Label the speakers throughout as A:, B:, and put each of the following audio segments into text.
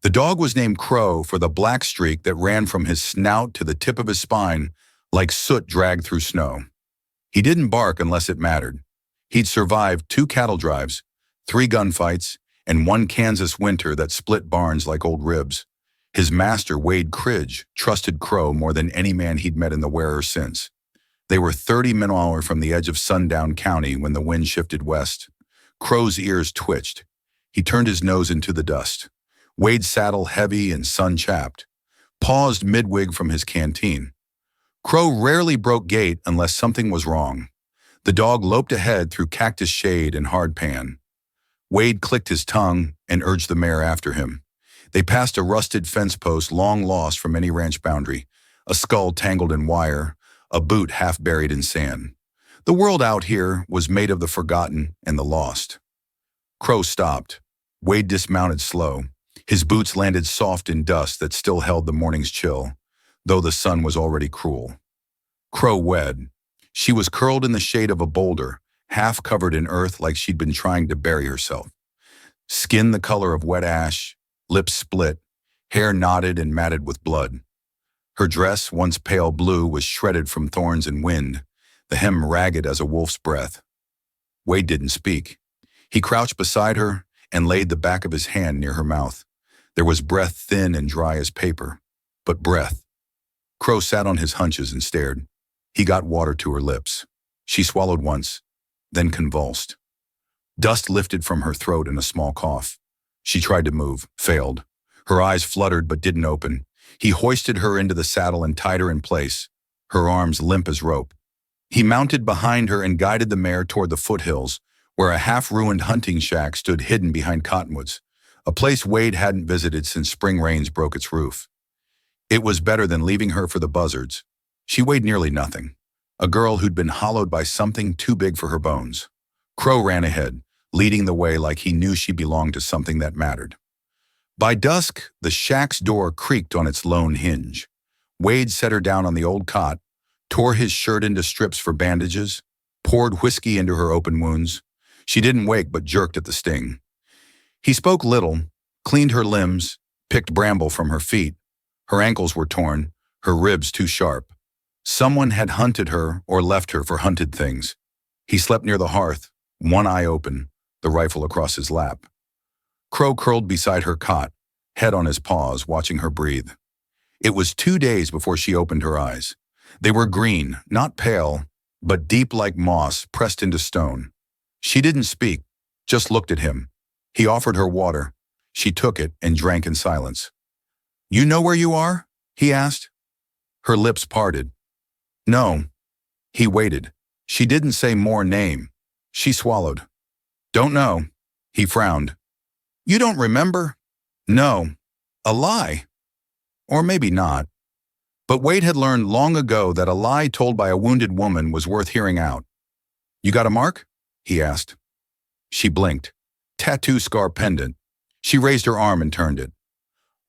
A: The dog was named Crow for the black streak that ran from his snout to the tip of his spine like soot dragged through snow. He didn't bark unless it mattered. He'd survived 2 cattle drives, 3 gunfights, and 1 Kansas winter that split barns like old ribs. His master, Wade Cridge, trusted Crow more than any man he'd met in the wearer since. They were 30 miles from the edge of Sundown County when the wind shifted west. Crow's ears twitched. He turned his nose into the dust. Wade's saddle, heavy and sun-chapped, paused midwig from his canteen. Crow rarely broke gait unless something was wrong. The dog loped ahead through cactus shade and hard pan. Wade clicked his tongue and urged the mare after him. They passed a rusted fence post long lost from any ranch boundary, a skull tangled in wire, a boot half buried in sand. The world out here was made of the forgotten and the lost. Crow stopped. Wade dismounted slow. His boots landed soft in dust that still held the morning's chill, though the sun was already cruel. Crow wed. She was curled in the shade of a boulder, half covered in earth like she'd been trying to bury herself. Skin the color of wet ash, lips split, hair knotted and matted with blood. Her dress, once pale blue, was shredded from thorns and wind, the hem ragged as a wolf's breath. Wade didn't speak. He crouched beside her and laid the back of his hand near her mouth. There was breath thin and dry as paper, but breath. Crow sat on his hunches and stared. He got water to her lips. She swallowed once, then convulsed. Dust lifted from her throat in a small cough. She tried to move, failed. Her eyes fluttered but didn't open. He hoisted her into the saddle and tied her in place, her arms limp as rope. He mounted behind her and guided the mare toward the foothills, where a half-ruined hunting shack stood hidden behind cottonwoods, a place Wade hadn't visited since spring rains broke its roof. It was better than leaving her for the buzzards. She weighed nearly nothing, a girl who'd been hollowed by something too big for her bones. Crow ran ahead, leading the way like he knew she belonged to something that mattered. By dusk, the shack's door creaked on its lone hinge. Wade set her down on the old cot, tore his shirt into strips for bandages, poured whiskey into her open wounds. She didn't wake but jerked at the sting. He spoke little, cleaned her limbs, picked bramble from her feet. Her ankles were torn, her ribs too sharp. Someone had hunted her or left her for hunted things. He slept near the hearth, one eye open, the rifle across his lap. Crow curled beside her cot, head on his paws, watching her breathe. It was 2 days before she opened her eyes. They were green, not pale, but deep like moss pressed into stone. She didn't speak, just looked at him. He offered her water. She took it and drank in silence. "You know where you are?" he asked. Her lips parted. "No." He waited. She didn't say more name. She swallowed. "Don't know." He frowned. "You don't remember?" "No." A lie. Or maybe not. But Wade had learned long ago that a lie told by a wounded woman was worth hearing out. "You got a mark?" he asked. She blinked. Tattoo scar pendant. She raised her arm and turned it.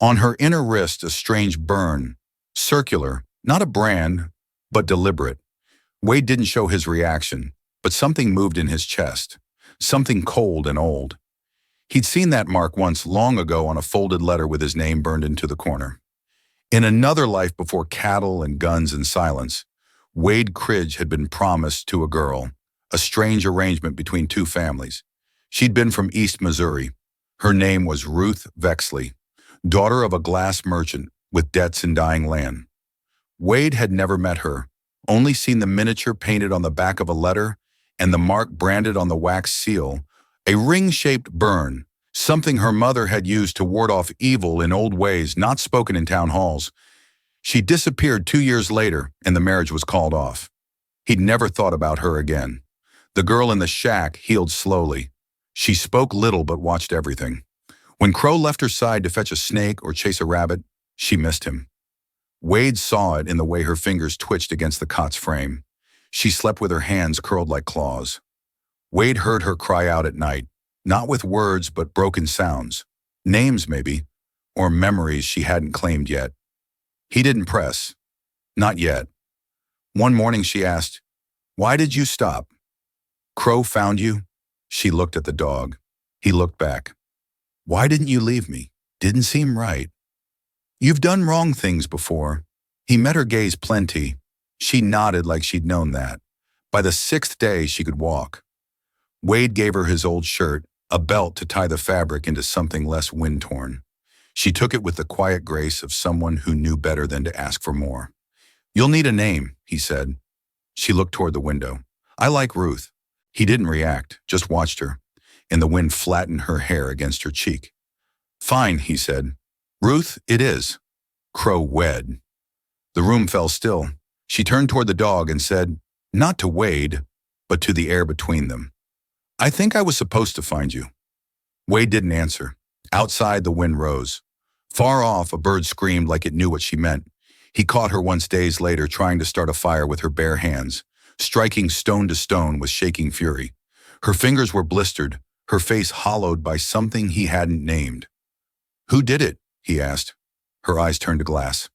A: On her inner wrist, a strange burn. Circular, not a brand, but deliberate. Wade didn't show his reaction, but something moved in his chest. Something cold and old. He'd seen that mark once long ago on a folded letter with his name burned into the corner. In another life before cattle and guns and silence, Wade Cridge had been promised to a girl, a strange arrangement between 2 families. She'd been from East Missouri. Her name was Ruth Vexley, daughter of a glass merchant with debts and dying land. Wade had never met her, only seen the miniature painted on the back of a letter and the mark branded on the wax seal, a ring-shaped burn, something her mother had used to ward off evil in old ways not spoken in town halls. She disappeared 2 years later, and the marriage was called off. He'd never thought about her again. The girl in the shack healed slowly. She spoke little but watched everything. When Crow left her side to fetch a snake or chase a rabbit, she missed him. Wade saw it in the way her fingers twitched against the cot's frame. She slept with her hands curled like claws. Wade heard her cry out at night, not with words but broken sounds. Names, maybe, or memories she hadn't claimed yet. He didn't press. Not yet. One morning she asked, "Why did you stop?" "Crow found you?" She looked at the dog. He looked back. "Why didn't you leave me? Didn't seem right. You've done wrong things before. He met her gaze plenty. She nodded like she'd known that. By the sixth day, she could walk. Wade gave her his old shirt, a belt to tie the fabric into something less wind-torn. She took it with the quiet grace of someone who knew better than to ask for more. You'll need a name, he said. She looked toward the window. I like Ruth. He didn't react, just watched her, and the wind flattened her hair against her cheek. Fine, he said. Ruth, it is. Crow wed. The room fell still. She turned toward the dog and said, not to Wade, but to the air between them. I think I was supposed to find you. Wade didn't answer. Outside, the wind rose. Far off, a bird screamed like it knew what she meant. He caught her once days later trying to start a fire with her bare hands, striking stone to stone with shaking fury. Her fingers were blistered, her face hollowed by something he hadn't named. Who did it? He asked. Her eyes turned to glass.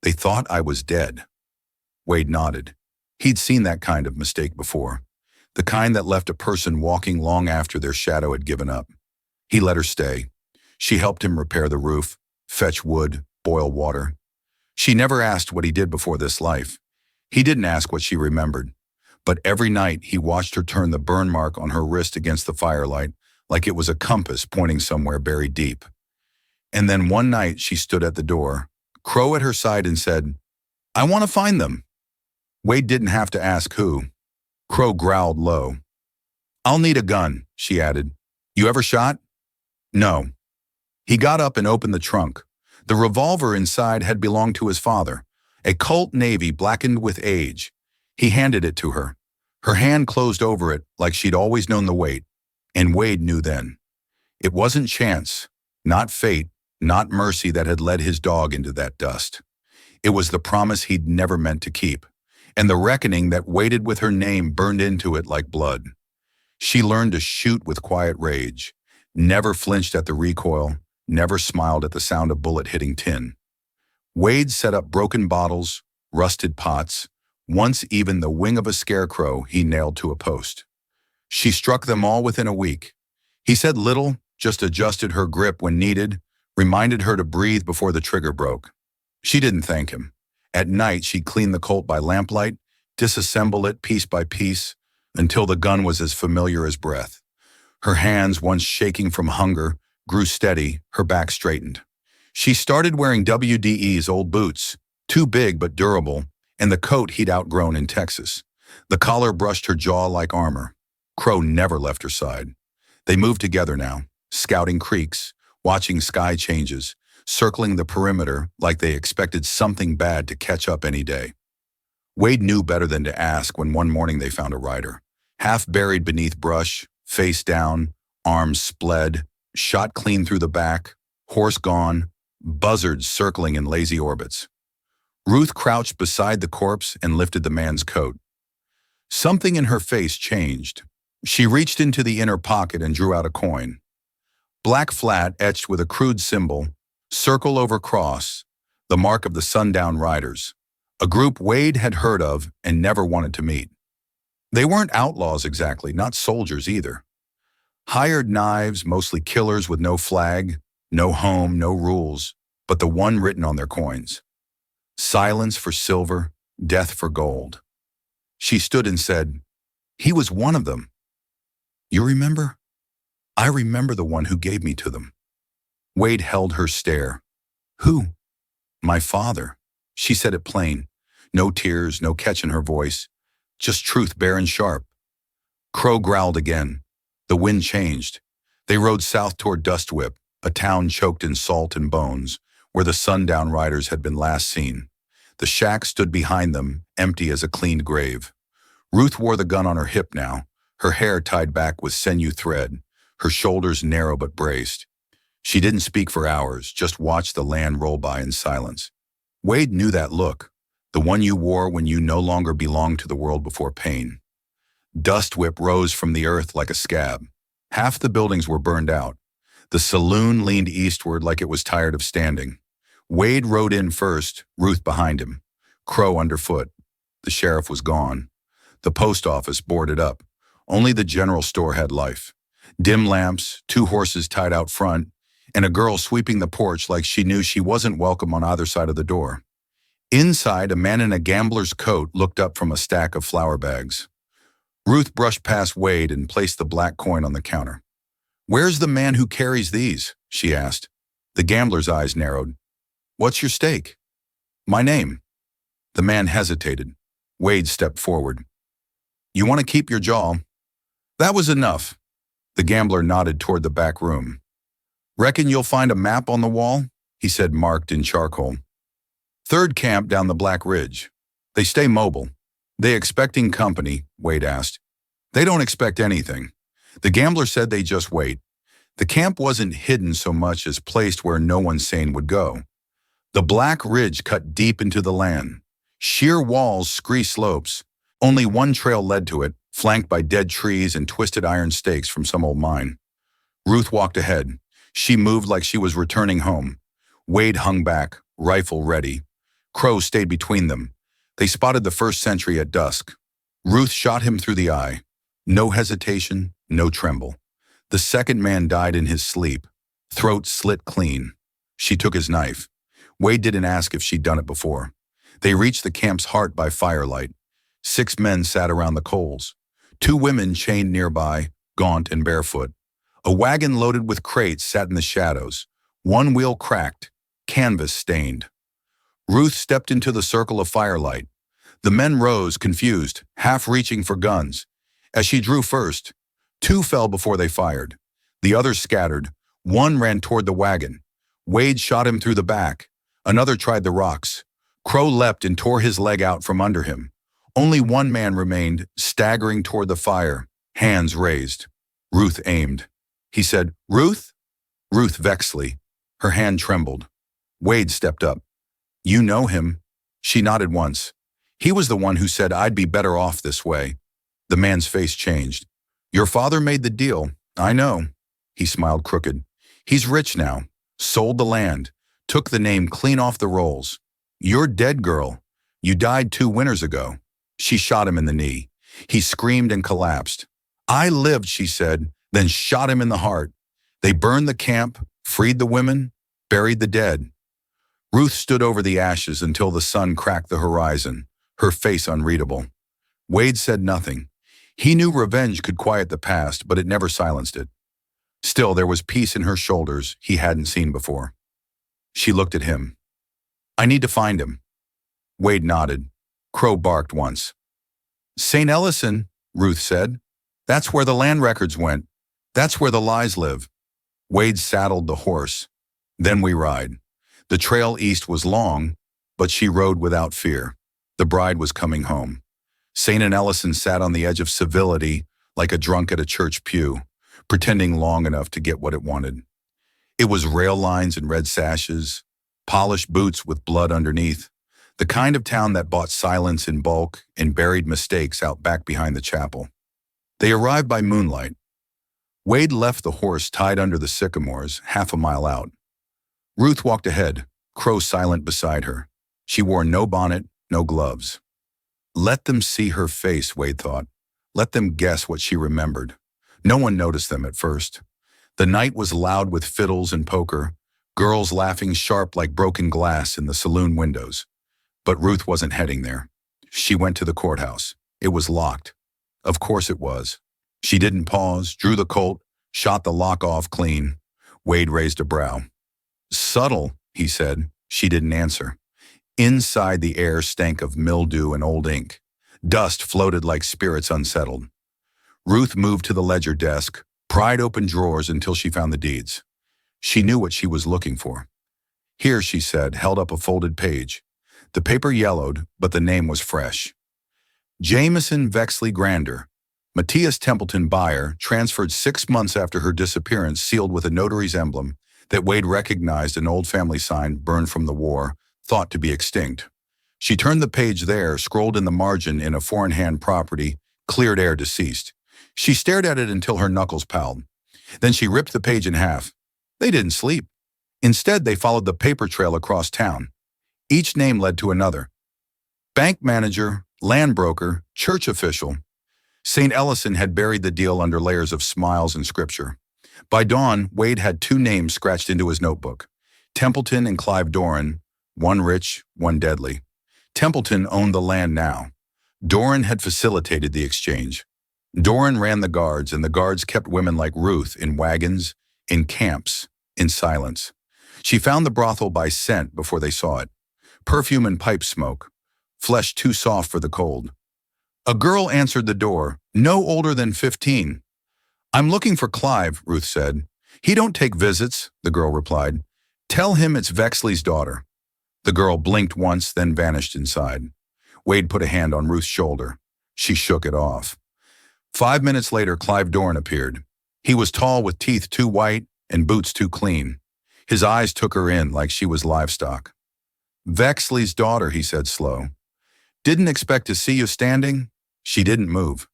A: They thought I was dead. Wade nodded. He'd seen that kind of mistake before. The kind that left a person walking long after their shadow had given up. He let her stay. She helped him repair the roof, fetch wood, boil water. She never asked what he did before this life. He didn't ask what she remembered. But every night he watched her turn the burn mark on her wrist against the firelight like it was a compass pointing somewhere buried deep. And then one night she stood at the door, Crow at her side, and said, I want to find them. Wade didn't have to ask who. Crow growled low. I'll need a gun, she added. You ever shot? No. He got up and opened the trunk. The revolver inside had belonged to his father, a Colt Navy blackened with age. He handed it to her. Her hand closed over it like she'd always known the weight, and Wade knew then. It wasn't chance, not fate, not mercy that had led his dog into that dust. It was the promise he'd never meant to keep, and the reckoning that waited with her name burned into it like blood. She learned to shoot with quiet rage, never flinched at the recoil, never smiled at the sound of bullet hitting tin. Wade set up broken bottles, rusted pots, once even the wing of a scarecrow he nailed to a post. She struck them all within a week. He said little, just adjusted her grip when needed, reminded her to breathe before the trigger broke. She didn't thank him. At night, she'd clean the Colt by lamplight, disassemble it piece by piece, until the gun was as familiar as breath. Her hands, once shaking from hunger, grew steady, her back straightened. She started wearing WDE's old boots, too big but durable, and the coat he'd outgrown in Texas. The collar brushed her jaw like armor. Crow never left her side. They moved together now, scouting creeks, watching sky changes, circling the perimeter like they expected something bad to catch up any day. Wade knew better than to ask when one morning they found a rider, half buried beneath brush, face down, arms spled, shot clean through the back, horse gone, buzzards circling in lazy orbits. Ruth crouched beside the corpse and lifted the man's coat. Something in her face changed. She reached into the inner pocket and drew out a coin. Black flat etched with a crude symbol, circle over cross, the mark of the Sundown Riders, a group Wade had heard of and never wanted to meet. They weren't outlaws exactly, not soldiers either. Hired knives, mostly killers with no flag, no home, no rules, but the one written on their coins. Silence for silver, death for gold. She stood and said, he was one of them. You remember? I remember the one who gave me to them. Wade held her stare. Who? My father. She said it plain. No tears, no catch in her voice. Just truth bare and sharp. Crow growled again. The wind changed. They rode south toward Dustwhip, a town choked in salt and bones, where the Sundown Riders had been last seen. The shack stood behind them, empty as a cleaned grave. Ruth wore the gun on her hip now, her hair tied back with sinew thread, her shoulders narrow but braced. She didn't speak for hours, just watched the land roll by in silence. Wade knew that look, the one you wore when you no longer belonged to the world before pain. Dustwhip rose from the earth like a scab. Half the buildings were burned out. The saloon leaned eastward like it was tired of standing. Wade rode in first, Ruth behind him. Crow underfoot. The sheriff was gone. The post office boarded up. Only the general store had life. Dim lamps, 2 horses tied out front, and a girl sweeping the porch like she knew she wasn't welcome on either side of the door. Inside, a man in a gambler's coat looked up from a stack of flour bags. Ruth brushed past Wade and placed the black coin on the counter. "Where's the man who carries these?" she asked. The gambler's eyes narrowed. "What's your stake?" "My name." The man hesitated. Wade stepped forward. "You want to keep your jaw?" That was enough. The gambler nodded toward the back room. "Reckon you'll find a map on the wall?" he said, marked in charcoal. "Third camp down the Black Ridge. They stay mobile." "They expecting company?" Wade asked. "They don't expect anything." The gambler said they just wait. The camp wasn't hidden so much as placed where no one sane would go. The Black Ridge cut deep into the land. Sheer walls, scree slopes. Only one trail led to it, flanked by dead trees and twisted iron stakes from some old mine. Ruth walked ahead. She moved like she was returning home. Wade hung back, rifle ready. Crow stayed between them. They spotted the first sentry at dusk. Ruth shot him through the eye. No hesitation, no tremble. The second man died in his sleep. Throat slit clean. She took his knife. Wade didn't ask if she'd done it before. They reached the camp's heart by firelight. 6 men sat around the coals. 2 women chained nearby, gaunt and barefoot. A wagon loaded with crates sat in the shadows. One wheel cracked, canvas stained. Ruth stepped into the circle of firelight. The men rose, confused, half reaching for guns. As she drew first, 2 fell before they fired. The others scattered. One ran toward the wagon. Wade shot him through the back. Another tried the rocks. Crow leapt and tore his leg out from under him. Only one man remained, staggering toward the fire, hands raised. Ruth aimed. He said, "Ruth?" Ruth vexedly. Her hand trembled. Wade stepped up. "You know him." She nodded once. "He was the one who said I'd be better off this way." The man's face changed. "Your father made the deal. I know." He smiled crooked. "He's rich now. Sold the land. Took the name clean off the rolls. You're dead, girl. You died 2 winters ago." She shot him in the knee. He screamed and collapsed. "I lived," she said, then shot him in the heart. They burned the camp, freed the women, buried the dead. Ruth stood over the ashes until the sun cracked the horizon, her face unreadable. Wade said nothing. He knew revenge could quiet the past, but it never silenced it. Still, there was peace in her shoulders he hadn't seen before. She looked at him. "I need to find him." Wade nodded. Crow barked once. "St. Ellison," Ruth said. "That's where the land records went. That's where the lies live." Wade saddled the horse. "Then we ride." The trail east was long, but she rode without fear. The bride was coming home. St. Ellison sat on the edge of civility like a drunk at a church pew, pretending long enough to get what it wanted. It was rail lines and red sashes, polished boots with blood underneath, the kind of town that bought silence in bulk and buried mistakes out back behind the chapel. They arrived by moonlight. Wade left the horse tied under the sycamores, half a mile out. Ruth walked ahead, Crow silent beside her. She wore no bonnet, no gloves. Let them see her face, Wade thought. Let them guess what she remembered. No one noticed them at first. The night was loud with fiddles and poker, girls laughing sharp like broken glass in the saloon windows. But Ruth wasn't heading there. She went to the courthouse. It was locked. Of course it was. She didn't pause, drew the Colt, shot the lock off clean. Wade raised a brow. "Subtle," he said. She didn't answer. Inside, the air stank of mildew and old ink. Dust floated like spirits unsettled. Ruth moved to the ledger desk, pried open drawers until she found the deeds. She knew what she was looking for. "Here," she said, held up a folded page. The paper yellowed, but the name was fresh. Jamison Vexley Grander, Matthias Templeton buyer, transferred 6 months after her disappearance, sealed with a notary's emblem that Wade recognized, an old family sign burned from the war, thought to be extinct. She turned the page there, scrolled in the margin in a four-in-hand property, cleared air deceased. She stared at it until her knuckles powelled. Then she ripped the page in half. They didn't sleep. Instead, they followed the paper trail across town. Each name led to another. Bank manager, land broker, church official. St. Ellison had buried the deal under layers of smiles and scripture. By dawn, Wade had two names scratched into his notebook: Templeton and Clive Doran, one rich, one deadly. Templeton owned the land now. Doran had facilitated the exchange. Doran ran the guards, and the guards kept women like Ruth in wagons, in camps, in silence. She found the brothel by scent before they saw it. Perfume and pipe smoke. Flesh too soft for the cold. A girl answered the door, no older than 15. "I'm looking for Clive," Ruth said. "He don't take visits," the girl replied. "Tell him it's Vexley's daughter." The girl blinked once, then vanished inside. Wade put a hand on Ruth's shoulder. She shook it off. 5 minutes later, Clive Doran appeared. He was tall with teeth too white and boots too clean. His eyes took her in like she was livestock. "Vexley's daughter," he said slow. "Didn't expect to see you standing." She didn't move.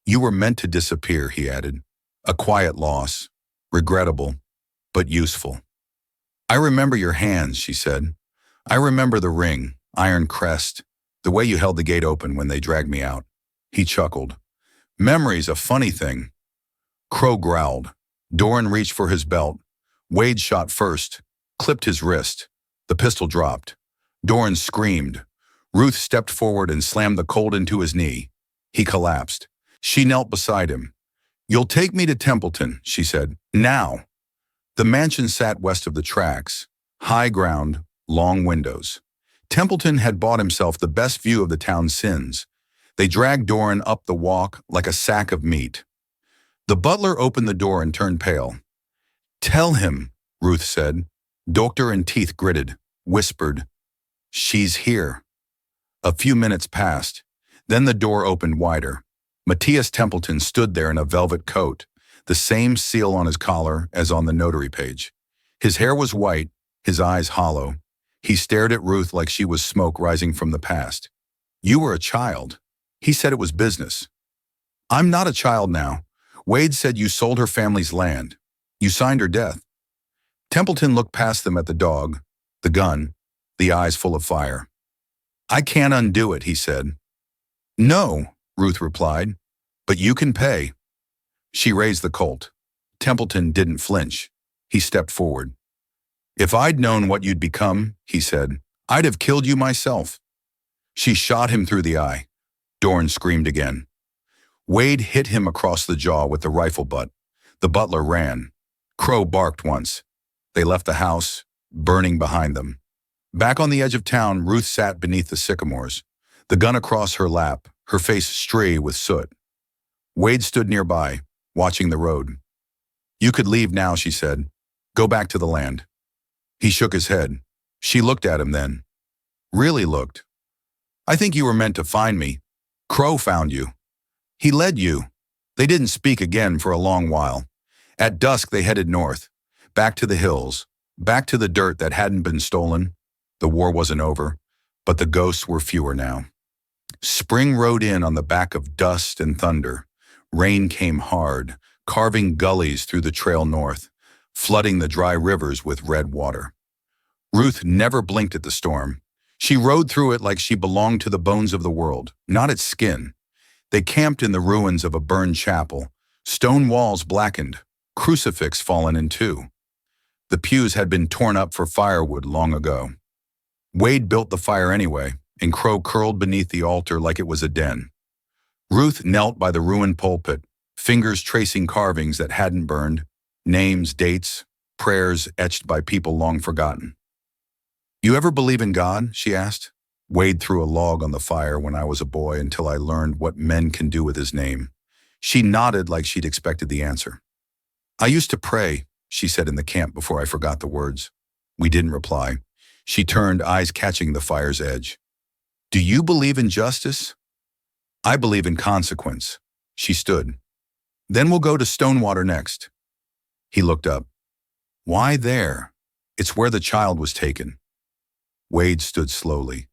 A: "You were meant to disappear," he added. "A quiet loss. Regrettable, but useful." "I remember your hands," she said. "I remember the ring, iron crest, the way you held the gate open when they dragged me out." He chuckled. "Memory's a funny thing." Crow growled. Doran reached for his belt. Wade shot first, clipped his wrist. The pistol dropped. Doran screamed. Ruth stepped forward and slammed the Colt into his knee. He collapsed. She knelt beside him. "You'll take me to Templeton," she said. "Now." The mansion sat west of the tracks. High ground, long windows. Templeton had bought himself the best view of the town's sins. They dragged Doran up the walk like a sack of meat. The butler opened the door and turned pale. "Tell him," Ruth said. Doctor and teeth gritted, whispered, "She's here." A few minutes passed. Then the door opened wider. Matthias Templeton stood there in a velvet coat, the same seal on his collar as on the notary page. His hair was white, his eyes hollow. He stared at Ruth like she was smoke rising from the past. "You were a child." He said it was business. "I'm not a child now. Wade said you sold her family's land. You signed her death." Templeton looked past them at the dog, the gun, the eyes full of fire. "I can't undo it," he said. "No," Ruth replied, "but you can pay." She raised the Colt. Templeton didn't flinch. He stepped forward. "If I'd known what you'd become," he said, "I'd have killed you myself." She shot him through the eye. Doran screamed again. Wade hit him across the jaw with the rifle butt. The butler ran. Crow barked once. They left the house, burning behind them. Back on the edge of town, Ruth sat beneath the sycamores, the gun across her lap, her face stray with soot. Wade stood nearby, watching the road. "You could leave now," she said. "Go back to the land." He shook his head. She looked at him then. Really looked. "I think you were meant to find me. Crow found you. He led you." They didn't speak again for a long while. At dusk they headed north, back to the hills, back to the dirt that hadn't been stolen. The war wasn't over, but the ghosts were fewer now. Spring rode in on the back of dust and thunder. Rain came hard, carving gullies through the trail north, flooding the dry rivers with red water. Ruth never blinked at the storm. She rode through it like she belonged to the bones of the world, not its skin. They camped in the ruins of a burned chapel, stone walls blackened, crucifix fallen in two. The pews had been torn up for firewood long ago. Wade built the fire anyway, and Crow curled beneath the altar like it was a den. Ruth knelt by the ruined pulpit, fingers tracing carvings that hadn't burned, names, dates, prayers etched by people long forgotten. "You ever believe in God?" she asked. Wade threw a log on the fire when I was a boy until I learned what men can do with his name. She nodded like she'd expected the answer. "I used to pray," she said in the camp before I forgot the words. We didn't reply. She turned, eyes catching the fire's edge. "Do you believe in justice?" "I believe in consequence." She stood. "Then we'll go to Stonewater next." He looked up. "Why there? It's where the child was taken." Wade stood slowly.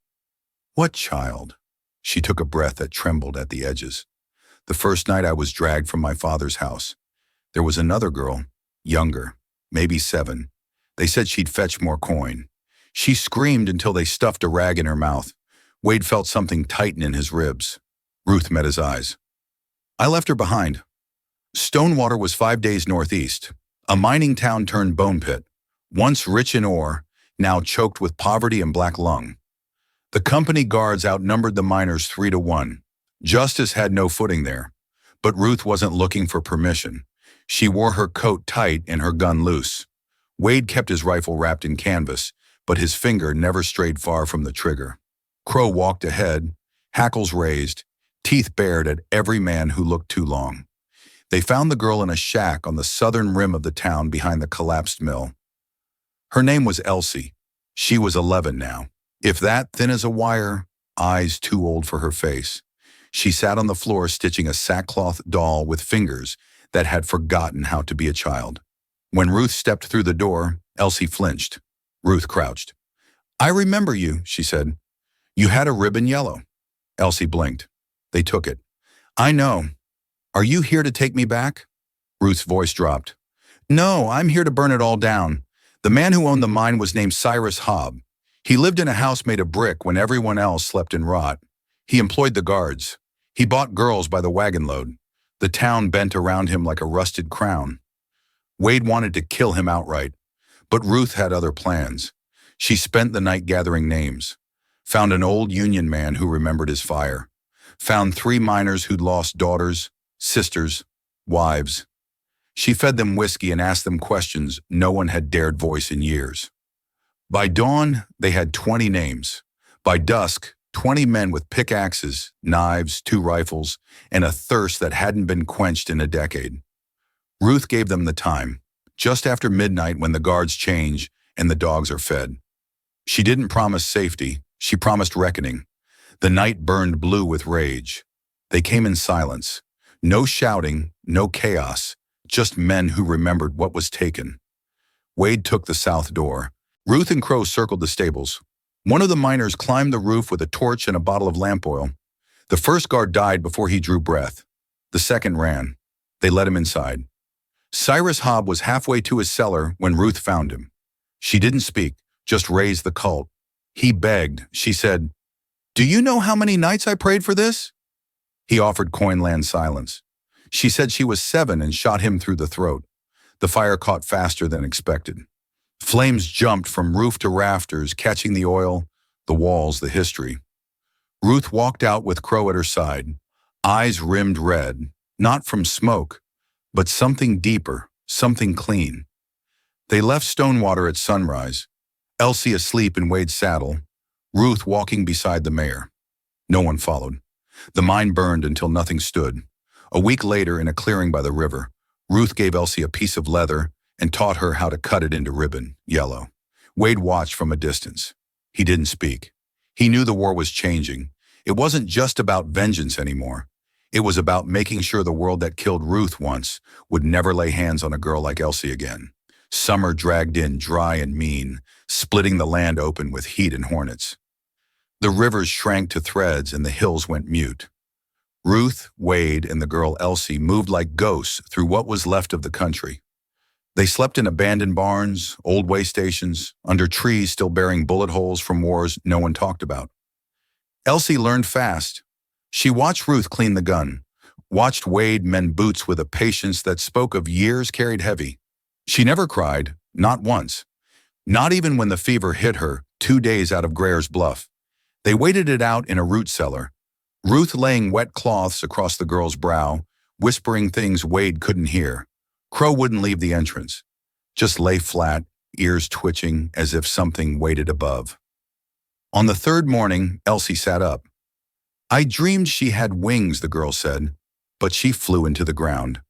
A: "What child?" She took a breath that trembled at the edges. "The first night I was dragged from my father's house. There was another girl, younger, maybe 7. They said she'd fetch more coin. She screamed until they stuffed a rag in her mouth. Wade felt something tighten in his ribs. Ruth met his eyes. "I left her behind." Stonewater was 5 days northeast, a mining town turned bone pit, once rich in ore, now choked with poverty and black lung. The company guards outnumbered the miners 3-1. Justice had no footing there. But Ruth wasn't looking for permission. She wore her coat tight and her gun loose. Wade kept his rifle wrapped in canvas, but his finger never strayed far from the trigger. Crow walked ahead, hackles raised, teeth bared at every man who looked too long. They found the girl in a shack on the southern rim of the town behind the collapsed mill. Her name was Elsie. She was 11 now. If that thin as a wire, eyes too old for her face. She sat on the floor stitching a sackcloth doll with fingers that had forgotten how to be a child. When Ruth stepped through the door, Elsie flinched. Ruth crouched. "I remember you," she said. "You had a ribbon yellow." Elsie blinked. They took it. "I know. Are you here to take me back?" Ruth's voice dropped. "No, I'm here to burn it all down. The man who owned the mine was named Cyrus Hobb. He lived in a house made of brick when everyone else slept in rot. He employed the guards. He bought girls by the wagon load. The town bent around him like a rusted crown." Wade wanted to kill him outright, but Ruth had other plans. She spent the night gathering names, found an old Union man who remembered his fire, found 3 miners who'd lost daughters, sisters, wives. She fed them whiskey and asked them questions no one had dared voice in years. By dawn, they had 20 names. By dusk, 20 men with pickaxes, knives, 2 rifles, and a thirst that hadn't been quenched in a decade. Ruth gave them the time, just after midnight when the guards change and the dogs are fed. She didn't promise safety, she promised reckoning. The night burned blue with rage. They came in silence. No shouting, no chaos, just men who remembered what was taken. Wade took the south door. Ruth and Crow circled the stables. One of the miners climbed the roof with a torch and a bottle of lamp oil. The first guard died before he drew breath. The second ran. They let him inside. Cyrus Hobb was halfway to his cellar when Ruth found him. She didn't speak, just raised the cult. He begged. She said, "Do you know how many nights I prayed for this?" He offered Coinland silence. She said she was 7 and shot him through the throat. The fire caught faster than expected. Flames jumped from roof to rafters, catching the oil, the walls, the history. Ruth walked out with Crow at her side, eyes rimmed red, not from smoke, but something deeper, something clean. They left Stonewater at sunrise, Elsie asleep in Wade's saddle, Ruth walking beside the mayor. No one followed. The mine burned until nothing stood. A week later, in a clearing by the river, Ruth gave Elsie a piece of leather and taught her how to cut it into ribbon, yellow. Wade watched from a distance. He didn't speak. He knew the war was changing. It wasn't just about vengeance anymore. It was about making sure the world that killed Ruth once would never lay hands on a girl like Elsie again. Summer dragged in dry and mean, splitting the land open with heat and hornets. The rivers shrank to threads and the hills went mute. Ruth, Wade, and the girl Elsie moved like ghosts through what was left of the country. They slept in abandoned barns, old way stations, under trees still bearing bullet holes from wars no one talked about. Elsie learned fast. She watched Ruth clean the gun, watched Wade mend boots with a patience that spoke of years carried heavy. She never cried, not once. Not even when the fever hit her 2 days out of Grayer's Bluff. They waited it out in a root cellar, Ruth laying wet cloths across the girl's brow, whispering things Wade couldn't hear. Crow wouldn't leave the entrance, just lay flat, ears twitching as if something waited above. On the 3rd morning, Elsie sat up. "I dreamed she had wings," the girl said, but she flew into the ground.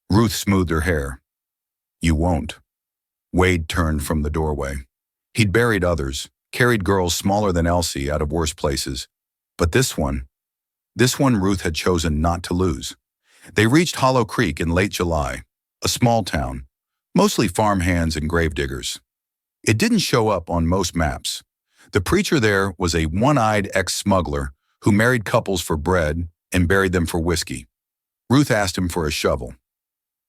A: Ruth smoothed her hair. "You won't." Wade turned from the doorway. He'd buried others, carried girls smaller than Elsie out of worse places. But this one Ruth had chosen not to lose. They reached Hollow Creek in late July, a small town, mostly farmhands and gravediggers. It didn't show up on most maps. The preacher there was a one-eyed ex-smuggler who married couples for bread and buried them for whiskey. Ruth asked him for a shovel.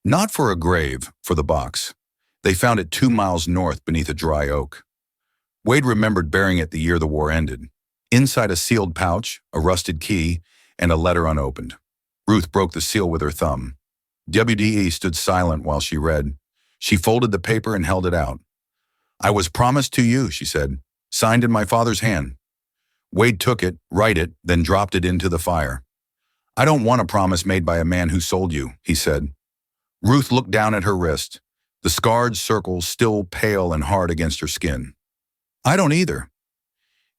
A: Not for a grave, for the box. They found it 2 miles north beneath a dry oak. Wade remembered burying it the year the war ended. Inside a sealed pouch, a rusted key, and a letter unopened. Ruth broke the seal with her thumb. WDE stood silent while she read. She folded the paper and held it out. "I was promised to you," she said, "signed in my father's hand." Wade took it, read it, then dropped it into the fire. "I don't want a promise made by a man who sold you," he said. Ruth looked down at her wrist, the scarred circle still pale and hard against her skin. "I don't either."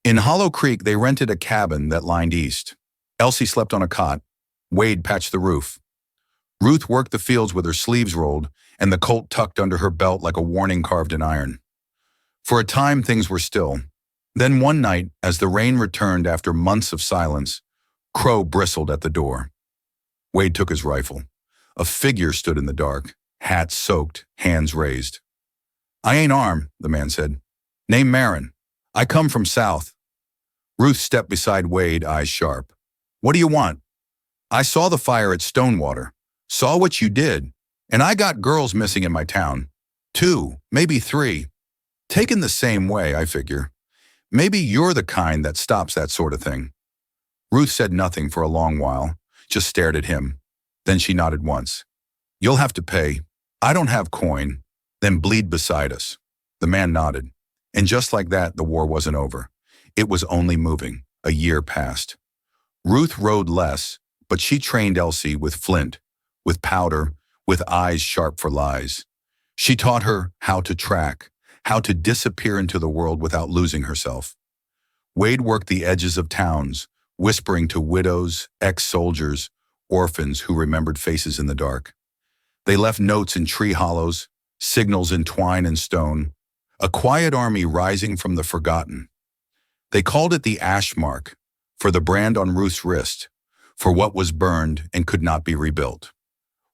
A: In Hollow Creek, they rented a cabin that lined east. Elsie slept on a cot. Wade patched the roof. Ruth worked the fields with her sleeves rolled and the Colt tucked under her belt like a warning carved in iron. For a time, things were still. Then one night, as the rain returned after months of silence, Crow bristled at the door. Wade took his rifle. A figure stood in the dark, hat soaked, hands raised. "I ain't armed," the man said. "Name Marin. I come from south." Ruth stepped beside Wade, eyes sharp. "What do you want?" "I saw the fire at Stonewater. Saw what you did. And I got girls missing in my town. 2, maybe 3. Taken the same way, I figure. Maybe you're the kind that stops that sort of thing." Ruth said nothing for a long while, just stared at him. Then she nodded once. "You'll have to pay. I don't have coin. Then bleed beside us." The man nodded. And just like that, the war wasn't over. It was only moving. A year passed. Ruth rode less, but she trained Elsie with flint, with powder, with eyes sharp for lies. She taught her how to track, how to disappear into the world without losing herself. Wade worked the edges of towns, whispering to widows, ex-soldiers, orphans who remembered faces in the dark. They left notes in tree hollows, signals in twine and stone, a quiet army rising from the forgotten. They called it the ash mark, for the brand on Ruth's wrist, for what was burned and could not be rebuilt.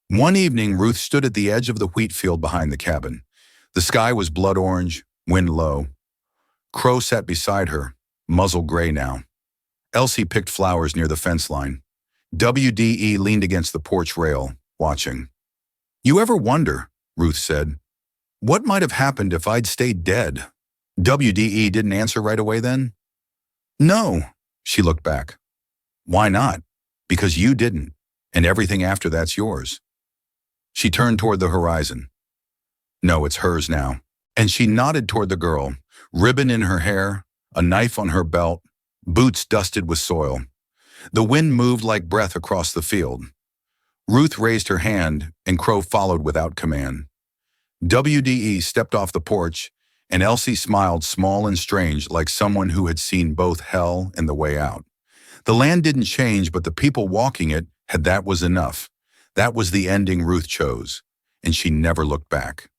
A: One evening, Ruth stood at the edge of the wheat field behind the cabin. The sky was blood orange, wind low. Crow sat beside her, muzzle gray now. Elsie picked flowers near the fence line. WDE leaned against the porch rail, watching. "You ever wonder," Ruth said, "what might have happened if I'd stayed dead?" WDE didn't answer right away then. "No," she looked back. "Why not?" "Because you didn't, and everything after that's yours." She turned toward the horizon. "No, it's hers now." And she nodded toward the girl, ribbon in her hair, a knife on her belt, boots dusted with soil. The wind moved like breath across the field. Ruth raised her hand, and Crow followed without command. WDE stepped off the porch, and Elsie smiled small and strange, like someone who had seen both hell and the way out. The land didn't change, but the people walking it that was enough. That was the ending Ruth chose, and she never looked back.